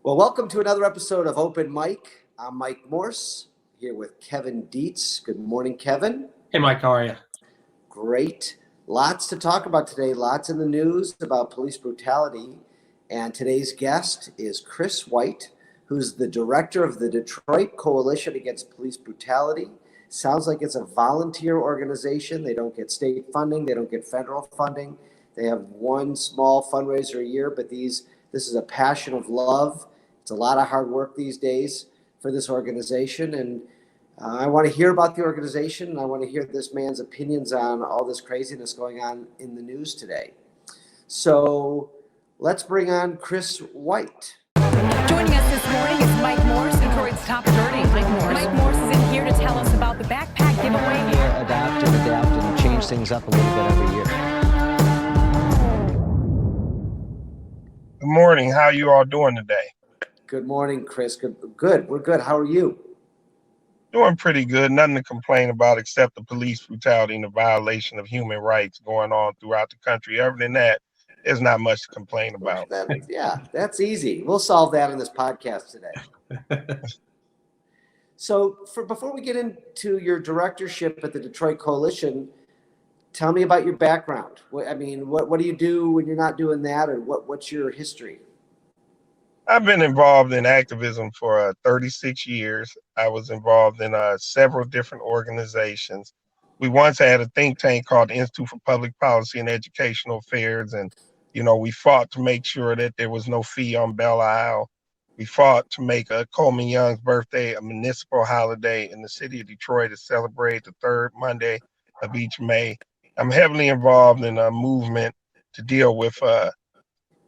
Well, welcome to another episode of Open Mic. I'm Mike Morse, here with Kevin Dietz. Good morning, Kevin. Hey, Mike, how are you? Great. Lots to talk about today. Lots in the news about police brutality. And today's guest is Chris White, who's the director of the Detroit Coalition Against Police Brutality. Sounds like it's a volunteer organization. They don't get state funding. They don't get federal funding. They have one small fundraiser a year, but this is a passion of love. It's a lot of hard work these days for this organization. And I want to hear about the organization, and I want to hear this man's opinions on all this craziness going on in the news today. So let's bring on Chris White. Joining us this morning is Mike Morse, Detroit's top 30. Mike Morse is in here to tell us about the backpack giveaway. Adapt and change things up a little bit every year. Good morning. How are you all doing today? Good morning, Chris. Good. We're good. How are you? Doing pretty good. Nothing to complain about except the police brutality and the violation of human rights going on throughout the country. Other than that, there's not much to complain about. That's easy. We'll solve that in this podcast today. So before we get into your directorship at the Detroit Coalition, tell me about your background. What do you do when you're not doing that, or what's your history? I've been involved in activism for 36 years. I was involved in several different organizations. We once had a think tank called the Institute for Public Policy and Educational Affairs, and we fought to make sure that there was no fee on Belle Isle. We fought to make Coleman Young's birthday a municipal holiday in the city of Detroit to celebrate the third Monday of each May. I'm heavily involved in a movement to deal with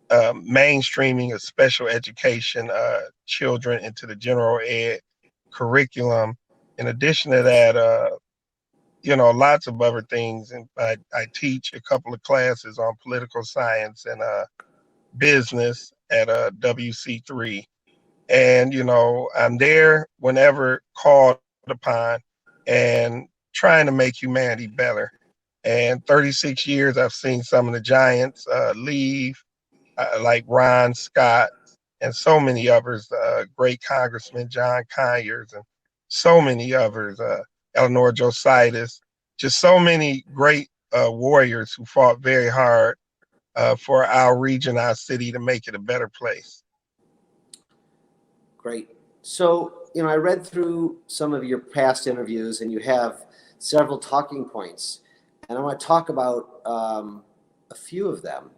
mainstreaming of special education children into the general ed curriculum. In addition to that, lots of other things. And I teach a couple of classes on political science and business at WC3. And, I'm there whenever called upon and trying to make humanity better. And 36 years, I've seen some of the giants leave, like Ron Scott and so many others, great Congressman John Conyers and so many others, Eleanor Jositis, just so many great warriors who fought very hard for our region, our city, to make it a better place. Great. So, I read through some of your past interviews, and you have several talking points, and I want to talk about a few of them.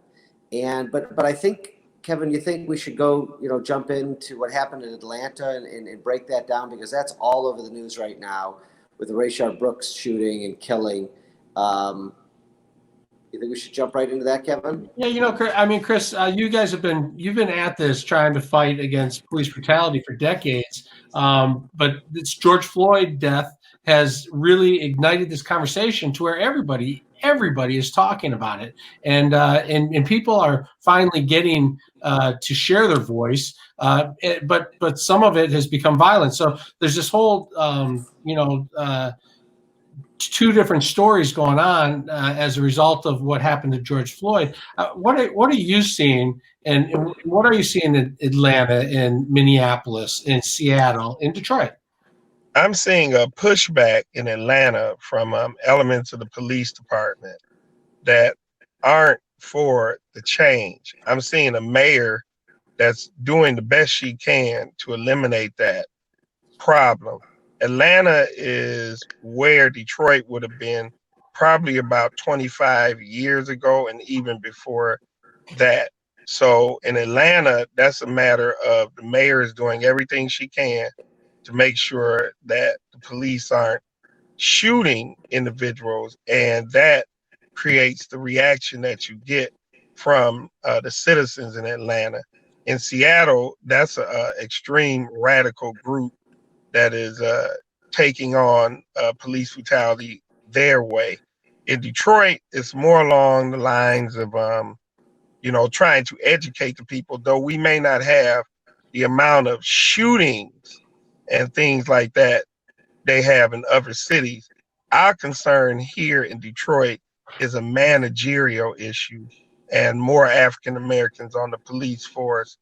But I think, Kevin, you think we should go, jump into what happened in Atlanta and break that down, because that's all over the news right now with the Rayshard Brooks shooting and killing. You think we should jump right into that, Kevin? Yeah, Chris, you've been at this trying to fight against police brutality for decades. But this George Floyd death has really ignited this conversation to where everybody is talking about it, and people are finally getting to share their voice. But some of it has become violent. So there's this whole two different stories going on as a result of what happened to George Floyd. What are you seeing, and what are you seeing in Atlanta, in Minneapolis, in Seattle, in Detroit? I'm seeing a pushback in Atlanta from elements of the police department that aren't for the change. I'm seeing a mayor that's doing the best she can to eliminate that problem. Atlanta is where Detroit would have been probably about 25 years ago and even before that. So in Atlanta, that's a matter of the mayor is doing everything she can to make sure that the police aren't shooting individuals, and that creates the reaction that you get from the citizens in Atlanta. In Seattle, that's an extreme radical group that is taking on police brutality their way. In Detroit, it's more along the lines of, trying to educate the people, though we may not have the amount of shootings and things like that they have in other cities. Our concern here in Detroit is a managerial issue and more African Americans on the police force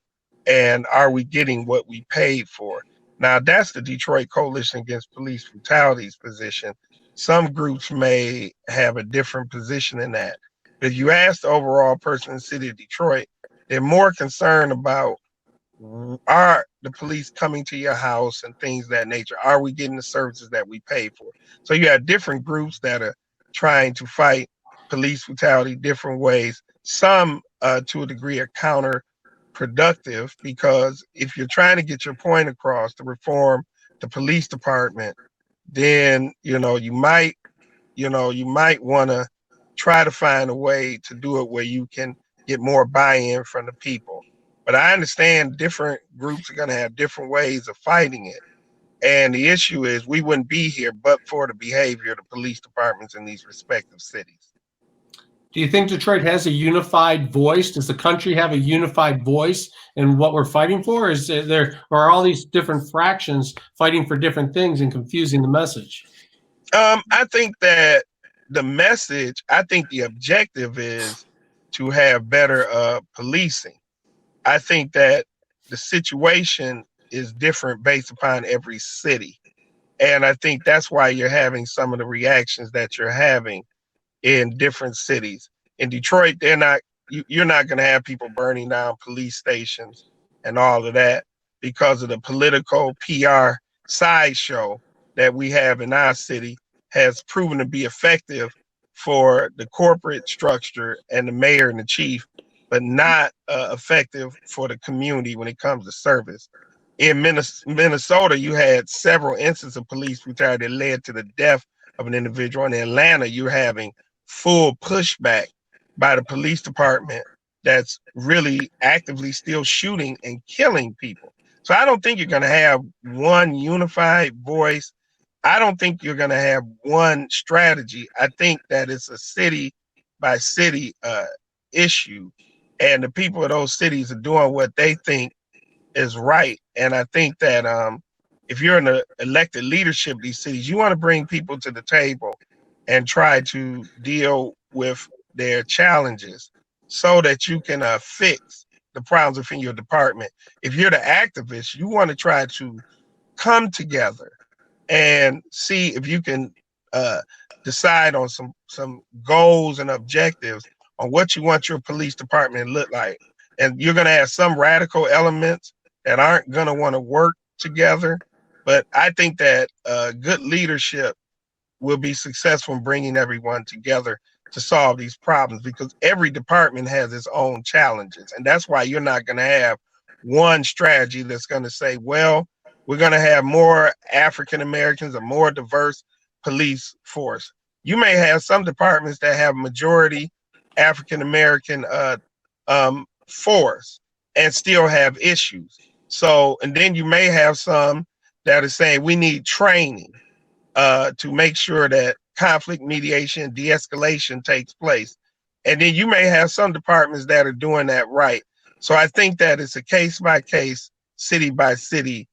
And are we getting what we paid for? Now, that's the Detroit Coalition Against Police Brutality's position. Some groups may have a different position in that. But if you ask the overall person in the city of Detroit, they're more concerned about, are the police coming to your house and things of that nature? Are we getting the services that we pay for? So you have different groups that are trying to fight police brutality different ways. Some, to a degree, are counterproductive, because if you're trying to get your point across to reform the police department, then you might want to try to find a way to do it where you can get more buy-in from the people. But I understand different groups are going to have different ways of fighting it. And the issue is, we wouldn't be here but for the behavior of the police departments in these respective cities. Do you think Detroit has a unified voice? Does the country have a unified voice in what we're fighting for? Or are all these different fractions fighting for different things and confusing the message? I think that the objective is to have better policing. I think that the situation is different based upon every city. And I think that's why you're having some of the reactions that you're having in different cities. In Detroit, you're not going to have people burning down police stations and all of that, because of the political PR sideshow that we have in our city has proven to be effective for the corporate structure and the mayor and the chief, but not effective for the community when it comes to service. In Minnesota, you had several instances of police brutality that led to the death of an individual. In Atlanta, you're having full pushback by the police department that's really actively still shooting and killing people. So I don't think you're going to have one unified voice. I don't think you're going to have one strategy. I think that it's a city by city issue, and the people of those cities are doing what they think is right. And I think that if you're in the elected leadership of these cities, you want to bring people to the table and try to deal with their challenges so that you can fix the problems within your department. If you're the activist, you want to try to come together and see if you can decide on some goals and objectives on what you want your police department to look like. And you're going to have some radical elements that aren't going to want to work together. But I think that good leadership will be successful in bringing everyone together to solve these problems, because every department has its own challenges. And that's why you're not going to have one strategy that's going to say, well, we're going to have more African Americans, a more diverse police force. You may have some departments that have majority African American force and still have issues. So, and then you may have some that are saying we need training to make sure that conflict mediation, de-escalation takes place. And then you may have some departments that are doing that right. So I think that it's a case by case, city by city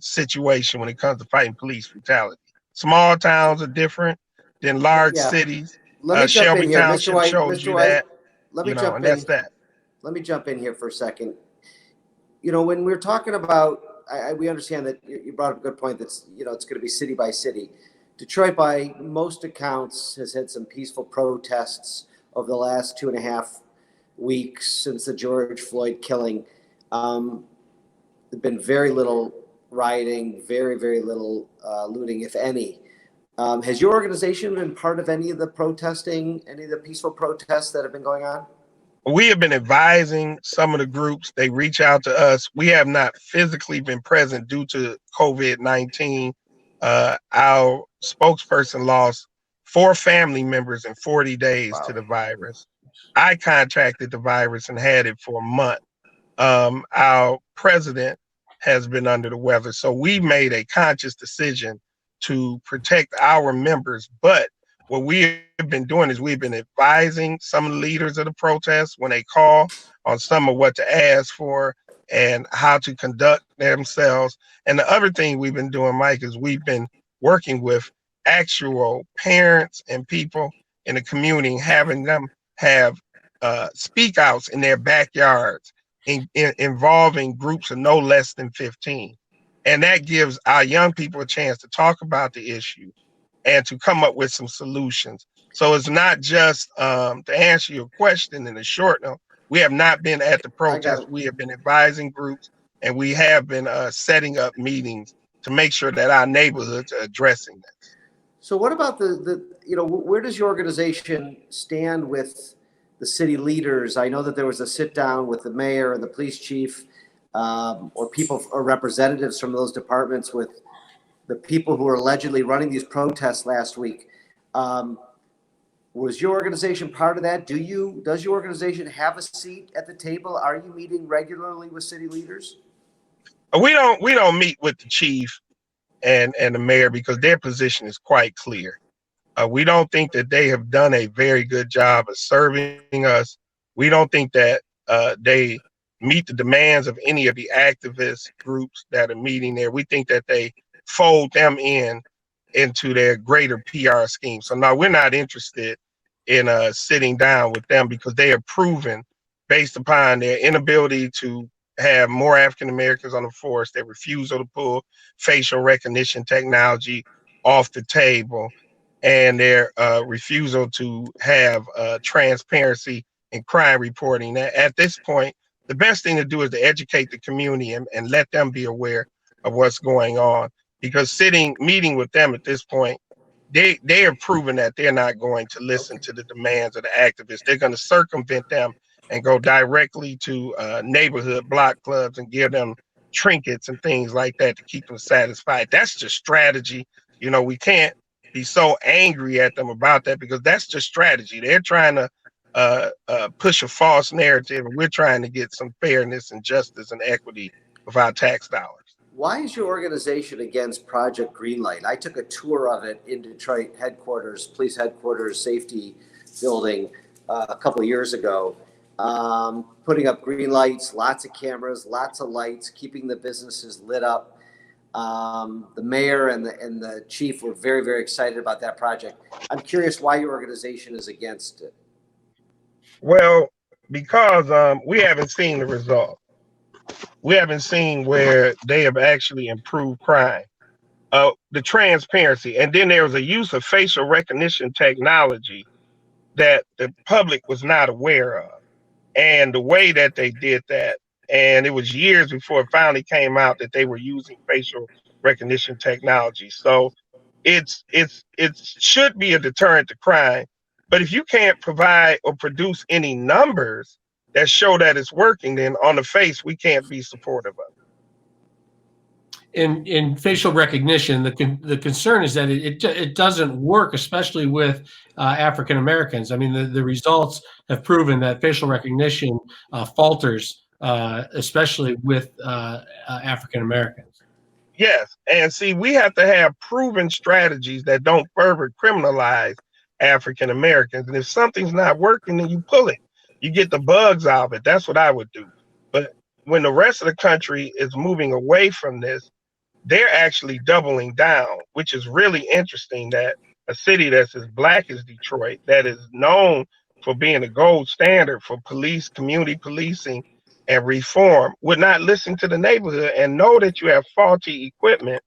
situation when it comes to fighting police brutality. Small towns are different than large cities. Let me jump Shelby in here, Township Mr. White. shows Mr. you White, that. let me You know, jump and in. that's that. Let me jump in here for a second. You know, when we're talking about, we understand that you brought up a good point. That's, you know, it's going to be city by city. Detroit, by most accounts, has had some peaceful protests over the last 2.5 weeks since the George Floyd killing. There's been very little rioting, very, very little looting, if any. Has your organization been part of any of the protesting, any of the peaceful protests that have been going on? We have been advising some of the groups. They reach out to us. We have not physically been present due to COVID-19. Our spokesperson lost 4 family members in 40 days to the virus. I contracted the virus and had it for a month. Our president has been under the weather. So we made a conscious decision to protect our members. But what we have been doing is we've been advising some of the leaders of the protests when they call on some of what to ask for and how to conduct themselves. And the other thing we've been doing, Mike, is we've been working with actual parents and people in the community, having them have speak outs in their backyards involving groups of no less than 15. And that gives our young people a chance to talk about the issue and to come up with some solutions. So it's not just to answer your question in the short note, we have not been at the protest. We have been advising groups, and we have been setting up meetings to make sure that our neighborhoods are addressing this. So what about where does your organization stand with the city leaders? I know that there was a sit down with the mayor and the police chief, or people or representatives from those departments with the people who are allegedly running these protests last week. Was your organization part of that? Does your organization have a seat at the table? Are you meeting regularly with city leaders? We don't meet with the chief and the mayor because their position is quite clear. We don't think that they have done a very good job of serving us. We don't think that they meet the demands of any of the activist groups that are meeting there. We think that they fold them into their greater PR scheme. So no, we're not interested in sitting down with them because they have proven, based upon their inability to have more African Americans on the force, their refusal to pull facial recognition technology off the table, and their refusal to have transparency in crime reporting. At this point, the best thing to do is to educate the community and let them be aware of what's going on. Because meeting with them at this point, they have proven that they're not going to listen to the demands of the activists. They're going to circumvent them and go directly to neighborhood block clubs and give them trinkets and things like that to keep them satisfied. That's just strategy. We can't be so angry at them about that because that's just strategy. They're trying to push a false narrative, and we're trying to get some fairness and justice and equity with our tax dollars. Why is your organization against Project Greenlight? I took a tour of it in Detroit police headquarters, safety building a couple of years ago, putting up green lights, lots of cameras, lots of lights, keeping the businesses lit up. The mayor and the chief were very, very excited about that project. I'm curious why your organization is against it. Well, because we haven't seen the result. We haven't seen where they have actually improved crime. The transparency, and then there was a use of facial recognition technology that the public was not aware of, and the way that they did that, and it was years before it finally came out that they were using facial recognition technology. So it should be a deterrent to crime, but if you can't provide or produce any numbers that show that it's working, then on the face, we can't be supportive of it. In facial recognition, the concern is that it doesn't work, especially with African Americans. I mean, the results have proven that facial recognition falters, especially with African Americans. Yes, and see, we have to have proven strategies that don't further criminalize African Americans. And if something's not working, then you pull it. You get the bugs out of it. That's what I would do. But when the rest of the country is moving away from this, they're actually doubling down, which is really interesting that a city that's as black as Detroit, that is known for being a gold standard for police, community policing, and reform, would not listen to the neighborhood and know that you have faulty equipment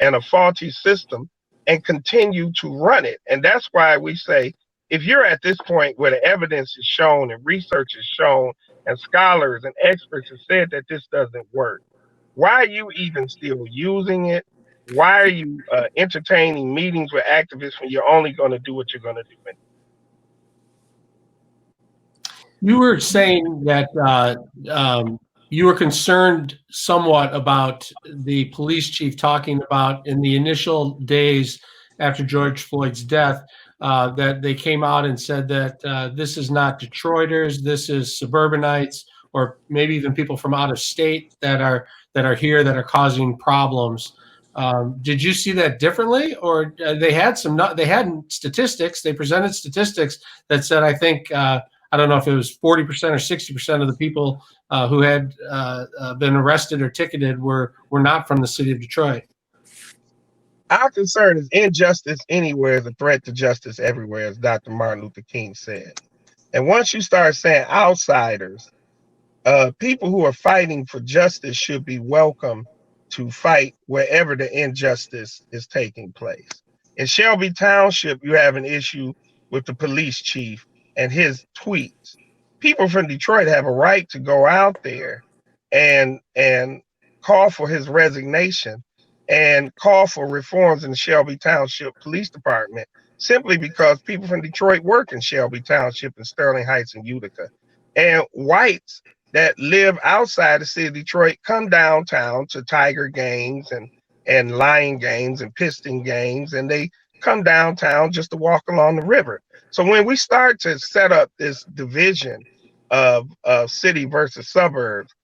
and a faulty system and continue to run it. And that's why we say, if you're at this point where the evidence is shown and research is shown and scholars and experts have said that this doesn't work, why are you even still using it? Why are you entertaining meetings with activists when you're only going to do what you're going to do? You were saying that you were concerned somewhat about the police chief talking about in the initial days after George Floyd's death, that they came out and said that this is not Detroiters, this is suburbanites, or maybe even people from out of state that are here that are causing problems. Did you see that differently, or they had statistics? They presented statistics that said, I think I don't know if it was 40% or 60% of the people who had been arrested or ticketed were not from the city of Detroit. Our concern is injustice anywhere is a threat to justice everywhere, as Dr. Martin Luther King said. And once you start saying outsiders, people who are fighting for justice should be welcome to fight wherever the injustice is taking place. In Shelby Township, you have an issue with the police chief and his tweets. People from Detroit have a right to go out there and call for his resignation and call for reforms in the Shelby Township Police Department simply because people from Detroit work in Shelby Township and Sterling Heights and Utica. And whites that live outside the city of Detroit come downtown to Tiger games and Lion games and Piston games, and they come downtown just to walk along the river. So when we start to set up this division of city versus suburbs,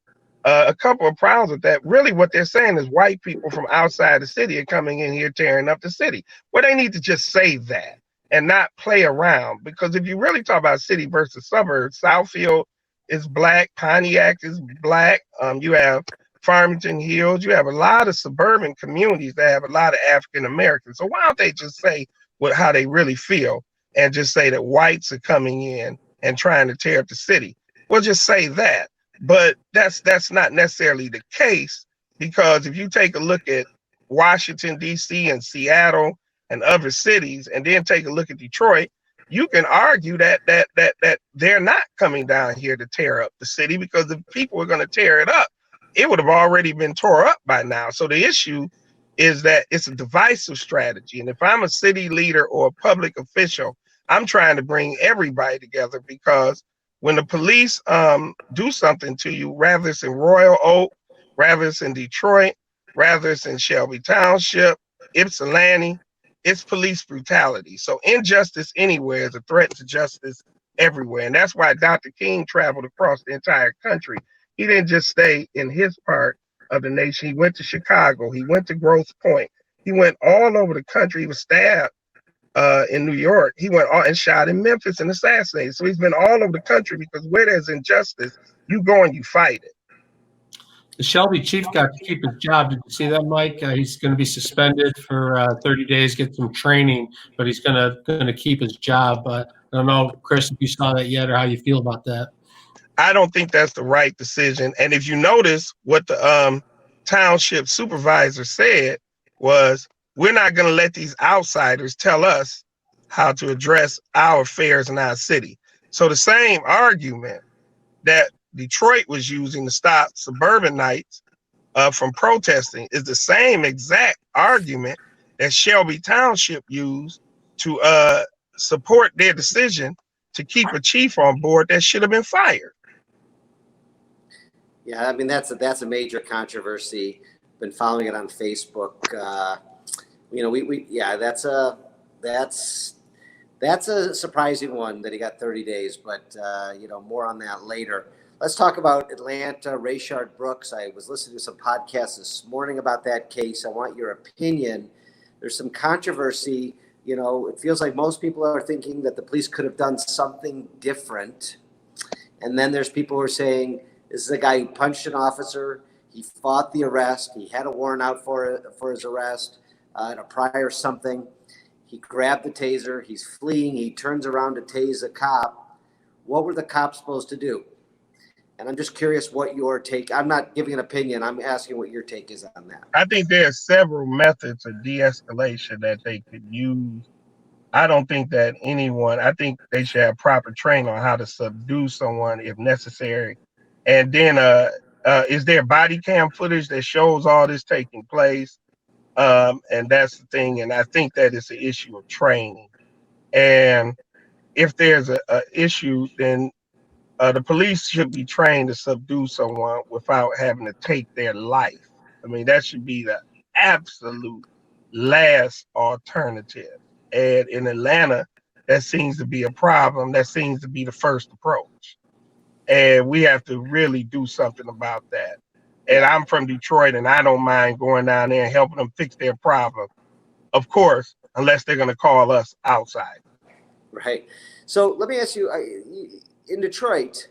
a couple of problems with that. Really, what they're saying is white people from outside the city are coming in here tearing up the city. Well, they need to just say that and not play around. Because if you really talk about city versus suburbs, Southfield is black, Pontiac is black. You have Farmington Hills. You have a lot of suburban communities that have a lot of African Americans. So why don't they just say how they really feel and just say that whites are coming in and trying to tear up the city? Well, just say that. But that's not necessarily the case, because if you take a look at Washington, D.C. and Seattle and other cities, and then take a look at Detroit, you can argue that they're not coming down here to tear up the city, because if people were going to tear it up, it would have already been tore up by now. So the issue is that it's a divisive strategy. And if I'm a city leader or a public official, I'm trying to bring everybody together, because when the police do something to you, rather it's in Royal Oak, rather it's in Detroit, rather it's in Shelby Township, Ypsilanti, it's police brutality. So injustice anywhere is a threat to justice everywhere. And that's why Dr. King traveled across the entire country. He didn't just stay in his part of the nation. He went to Chicago. He went to Grosse Pointe. He went all over the country. He was stabbed in New York. He went and shot in Memphis and assassinated. So he's been all over the country, because where there's injustice, you go and you fight it. The Shelby chief got to keep his job. Did you see that, Mike? He's going to be suspended for 30 days, get some training, but he's going to keep his job. I don't know, Chris, if you saw that yet or how you feel about that. I don't think that's the right decision. And if you notice what the township supervisor said was, we're not going to let these outsiders tell us how to address our affairs in our city. So the same argument that Detroit was using to stop suburbanites from protesting is the same exact argument that Shelby Township used to support their decision to keep a chief on board that should have been fired. Yeah, I mean, that's a major controversy. Been following it on Facebook. That's a surprising one that he got 30 days, but more on that later. Let's talk about Atlanta, Rayshard Brooks. I was listening to some podcasts this morning about that case. I want your opinion. There's some controversy. It feels like most people are thinking that the police could have done something different. And then there's people who are saying, this is a guy who punched an officer. He fought the arrest. He had a warrant out for his arrest, and a prior something. He grabbed the taser. He's fleeing. He turns around to tase a cop. What were the cops supposed to do? And I'm just curious what your take. I'm not giving an opinion. I'm asking what your take is on that. I think there are several methods of de-escalation that they could use. I don't think that I think they should have proper training on how to subdue someone if necessary. And then is there body cam footage that shows all this taking place? And that's the thing. And I think that it's an issue of training. And if there's a issue, then the police should be trained to subdue someone without having to take their life. I mean, that should be the absolute last alternative. And in Atlanta, that seems to be a problem. That seems to be the first approach. And we have to really do something about that. And I'm from Detroit, and I don't mind going down there and helping them fix their problem. Of course, unless they're going to call us outside. Right. So let me ask you, in Detroit,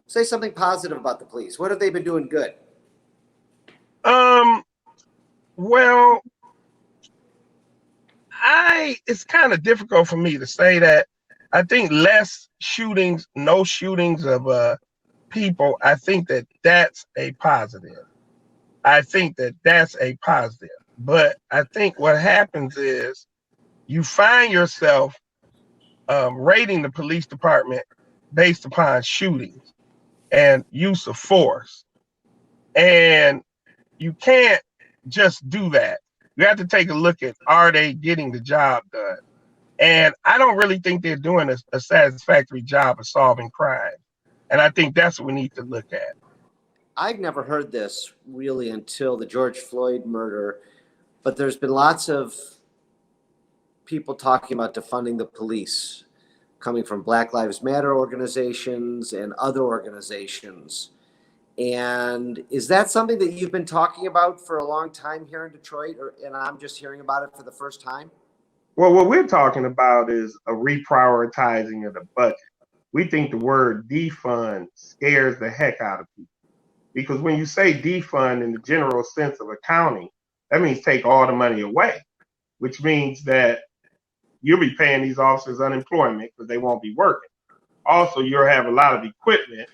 say something positive about the police. What have they been doing good? Well, it's kind of difficult for me to say that. I think less shootings, no shootings of people, I think that that's a positive. I think that that's a positive. But I think what happens is you find yourself rating the police department based upon shootings and use of force. And you can't just do that. You have to take a look at, are they getting the job done? And I don't really think they're doing a satisfactory job of solving crime. And I think that's what we need to look at. I've never heard this really until the George Floyd murder, but there's been lots of people talking about defunding the police, coming from Black Lives Matter organizations and other organizations. And is that something that you've been talking about for a long time here in Detroit, and I'm just hearing about it for the first time? Well, what we're talking about is a reprioritizing of the budget. We think the word defund scares the heck out of people. Because when you say defund in the general sense of accounting, that means take all the money away, which means that you'll be paying these officers unemployment because they won't be working. Also, you'll have a lot of equipment,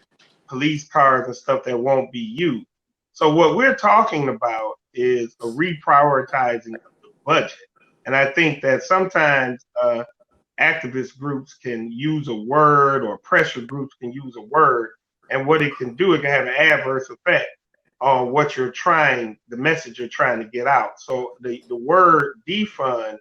police cars and stuff that won't be used. So what we're talking about is a reprioritizing of the budget. And I think that sometimes activist groups can use a word, or pressure groups can use a word, and what it can do, it can have an adverse effect on what you're trying, the message you're trying to get out. So the word defund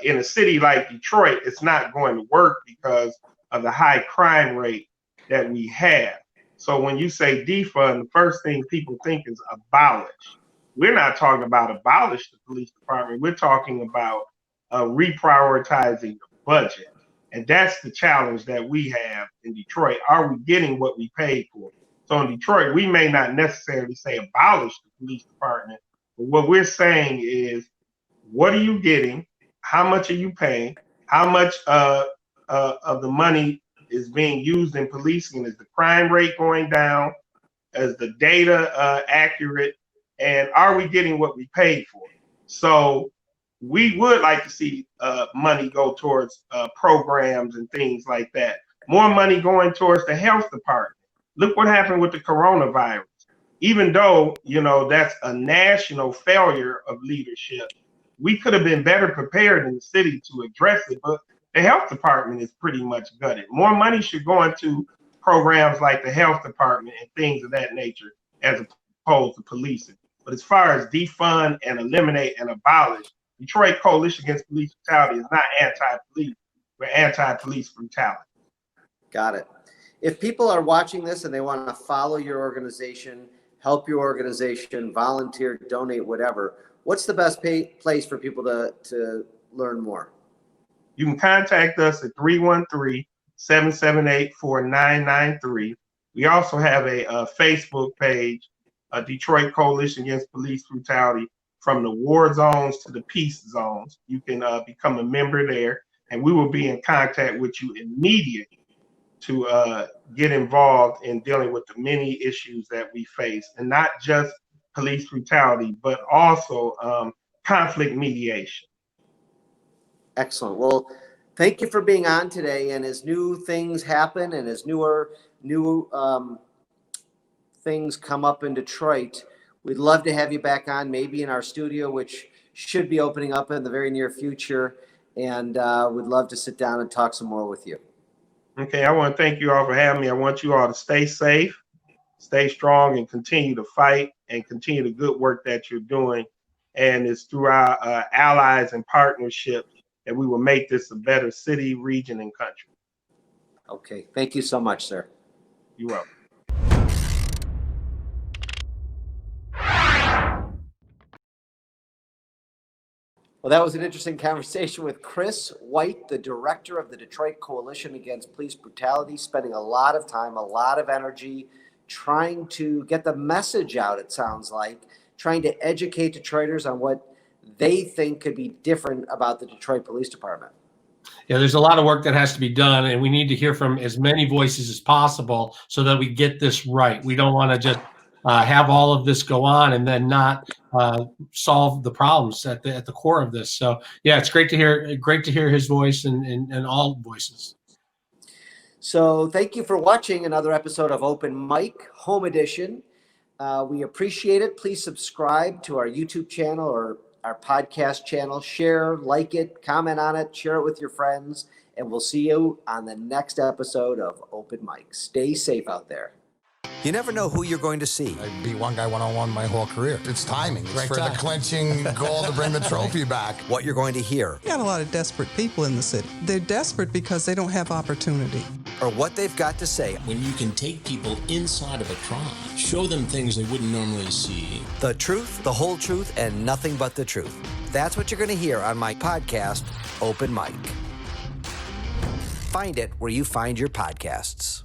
in a city like Detroit, it's not going to work because of the high crime rate that we have. So when you say defund, the first thing people think is abolish. We're not talking about abolish the police department. We're talking about reprioritizing the budget. And that's the challenge that we have in Detroit. Are we getting what we paid for? So in Detroit, we may not necessarily say abolish the police department, but what we're saying is, what are you getting? How much are you paying? How much of the money is being used in policing? Is the crime rate going down? Is the data accurate? And are we getting what we paid for? So we would like to see money go towards programs and things like that. More money going towards the health department. Look what happened with the coronavirus. Even though, that's a national failure of leadership, we could have been better prepared in the city to address it, but the health department is pretty much gutted. More money should go into programs like the health department and things of that nature as opposed to policing. But as far as defund and eliminate and abolish, Detroit Coalition Against Police Brutality is not anti-police. We're anti-police brutality. Got it. If people are watching this and they want to follow your organization, help your organization, volunteer, donate, whatever, what's the best place for people to learn more? You can contact us at 313-778-4993. We also have a Facebook page, Detroit Coalition Against Police Brutality, from the war zones to the peace zones. You can become a member there, and we will be in contact with you immediately to get involved in dealing with the many issues that we face, and not just police brutality, but also conflict mediation. Excellent. Well, thank you for being on today. And as new things happen and as new things come up in Detroit, we'd love to have you back on, maybe in our studio, which should be opening up in the very near future. And we'd love to sit down and talk some more with you. Okay, I want to thank you all for having me. I want you all to stay safe, stay strong, and continue to fight and continue the good work that you're doing. And it's through our allies and partnerships that we will make this a better city, region, and country. Okay, thank you so much, sir. You're welcome. Well, that was an interesting conversation with Chris White, the director of the Detroit Coalition Against Police Brutality, spending a lot of time, a lot of energy trying to get the message out, it sounds like, trying to educate Detroiters on what they think could be different about the Detroit Police Department. Yeah, there's a lot of work that has to be done, and we need to hear from as many voices as possible so that we get this right. We don't want to just have all of this go on and then not solve the problems at the core of this. So yeah, it's great to hear his voice and all voices. So thank you for watching another episode of Open Mic Home Edition. We appreciate it. Please subscribe to our YouTube channel or our podcast channel. Share, like it, comment on it, share it with your friends, and we'll see you on the next episode of Open Mic. Stay safe out there. You never know who you're going to see. I beat one guy one-on-one my whole career. It's timing. It's for the clinching goal to bring the trophy back. What you're going to hear. You got a lot of desperate people in the city. They're desperate because they don't have opportunity. Or what they've got to say. When you can take people inside of a crime, show them things they wouldn't normally see. The truth, the whole truth, and nothing but the truth. That's what you're going to hear on my podcast, Open Mic. Find it where you find your podcasts.